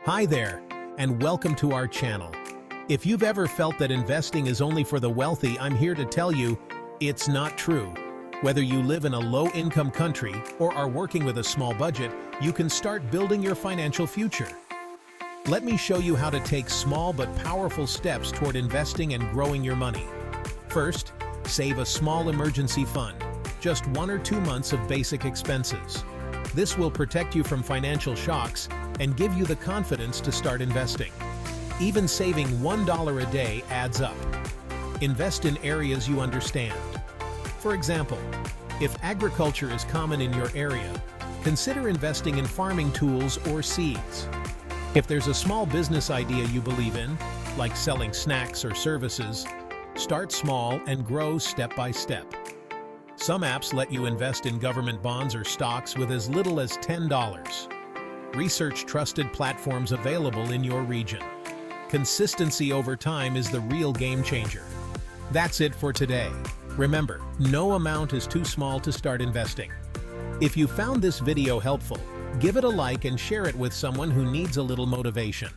Hi there, and welcome to our channel. If you've ever felt that investing is only for the wealthy, I'm here to tell you it's not true. Whether you live in a low-income country or are working with a small budget, you can start building your financial future. Let me show you how to take small but powerful steps toward investing and growing your money. First, save a small emergency fund, just 1 or 2 months of basic expenses. This will protect you from financial shocks and give you the confidence to start investing. Even saving $1 a day adds up. Invest in areas you understand. For example, if agriculture is common in your area, consider investing in farming tools or seeds. If there's a small business idea you believe in, like selling snacks or services, start small and grow step by step. Some apps let you invest in government bonds or stocks with as little as $10. Research trusted platforms available in your region. Consistency over time is the real game changer. That's it for today. Remember, no amount is too small to start investing. If you found this video helpful, give it a like and share it with someone who needs a little motivation.